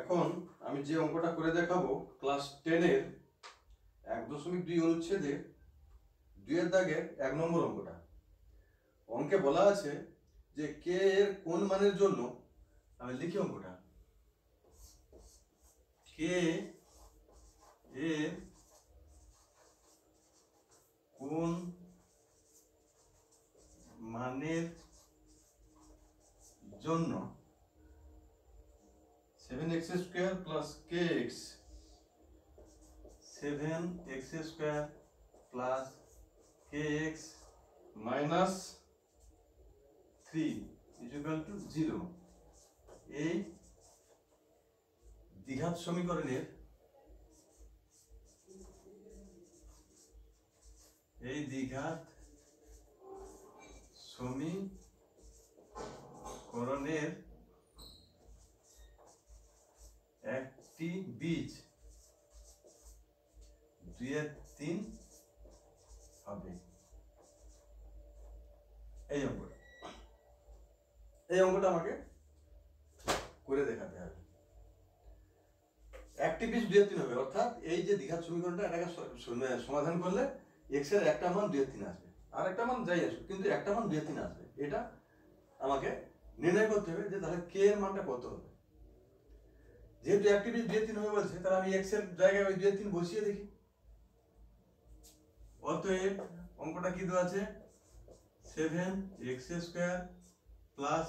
এখন আমি যে অঙ্কটা করে দেখাবো ক্লাস 10 এর 1.2 অনুচ্ছেদে 2 এর দাগের 1 নম্বর অঙ্কটা। অঙ্কে বলা আছে যে কে এর কোন মানের জন্য, আমি লিখি অঙ্কটা, কে এর কোন মানের জন্য 7x square plus kx 7x square plus kx minus 3 equal to 0 এই দ্বিঘাত সমীকরণের একটি বীজ 2 এর 3 হবে। এই অঙ্কটা আমাকে করে দেখাতে হবে। একটি বীজ 2 এর 3 হবে, অর্থাৎ এই যে দ্বিঘাত সমীকরণটা এটাকে সমাধান করলে x এর একটা মান 2 এর 3 আসবে, আর একটা মান যাই আসুক কিন্তু একটা মান 2 এর 3 আসবে। এটা আমাকে নির্ণয় করতে হবে যে তাহলে k এর মানটা কত হবে। যেহেতু একটি বীজ 2 এর 3 হবে বলছে, তাহলে আমি x এর জায়গায় ওই 2 এর 3 বসিয়ে দেখি। অতএব অঙ্কটা কি দেওয়া আছে, 7x square plus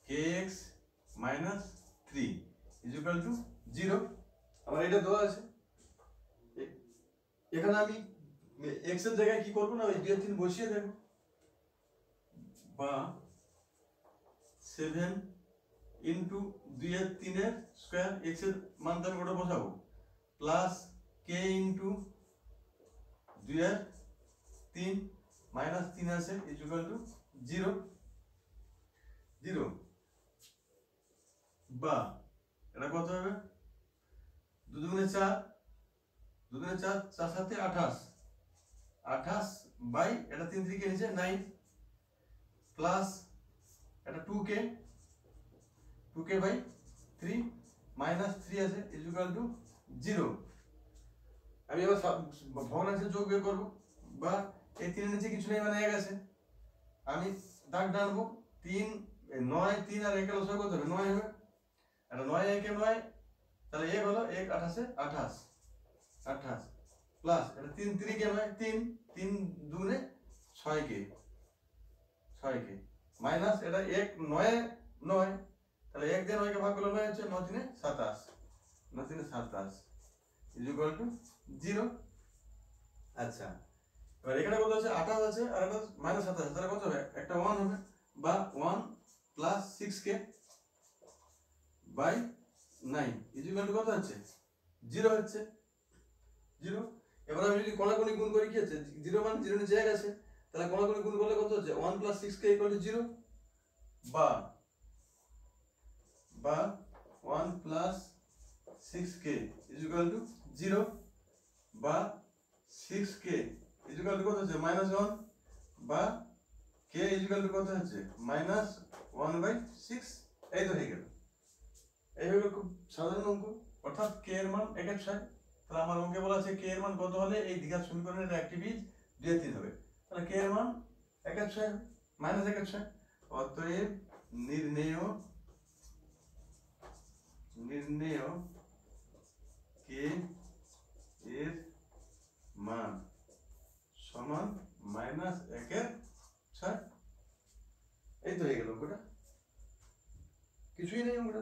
kx minus 3 equal to 0। আমার এটা দেওয়া আছে। এখানে আমি x এর জায়গায় কি করব না, ওই 2 এর 3 বসিয়ে দেব, বা 7 ইনটু 2 এর 3 এর স্কয়ার, x এর মান তো আমি ওটা বসাবো, প্লাস k ইনটু 2 এর 3 মাইনাস 3 আছে ইকুয়াল টু 0 0, বা এটা কত হবে, 2 দুগুণে 4, 2 দুগুণে 4, 4 সাথে 28, 28 বাই এটা 3 থেকে নিচে 9, প্লাস এটা 2k বাই 3 মাইনাস 3 আছে ইকুয়াল টু 0। আমি এবার ভগ্নাংশের যোগ বের করব, বা এই 3 এর নিচে কিছু নেই মানে 1 আছে, আমি দাগ টানবো, 3 9 3 আর 1 লসাগু কত হবে, 9 হবে। এটা 9 1 9, তাহলে 1 হলো 1 28 28 প্লাস এটা 3 3 কে 9 3 3 দুগুণে 6 কে মাইনাস এটা 1 9 9, তাহলে 1 দিয়ে 9 কে ভাগ করলে 9 হচ্ছে, 9 3 27 9 3 27 ইকুয়াল টু 0। আচ্ছা, এবার এখানে কত আছে, 28 আছে আর এটা মাইনাস 27, তাহলে কত হবে, একটা 1 হবে, বা 1 plus 6k by 9 equal to কত হচ্ছে, 0 হচ্ছে 0। এবার আমি যদি কোণাকুণি গুণ করি, কি হচ্ছে, 0 মানে 0 নিচে 1 আছে, তাহলে কোণাকুণি গুণ করলে কত হচ্ছে, 1 প্লাস 6k ইকুয়াল টু 0, বা 1 প্লাস 6k ইকুয়াল টু 0, বা 6k ইকুয়াল টু কত হচ্ছে, মাইনাস 1, বা k ইকুয়াল টু কত হচ্ছে, মাইনাস 1/6। এই তো হয়ে গেল। এই হলো খুব সাধারণ অঙ্ক, অর্থাৎ k এর মান 1/6। তাহলে আমার অঙ্কে বলা আছে k এর মান কত হলে এই দ্বিঘাত সমীকরণের একটি বীজ 2 এর 3 হবে, তাহলে k এর মান 1/6 মাইনাস 1/6। অতএব নির্ণেয় k এর মান সমান মাইনাস 1/6। এই তো হয়ে গেল অঙ্কটা, কিছুই নেই অঙ্কটা।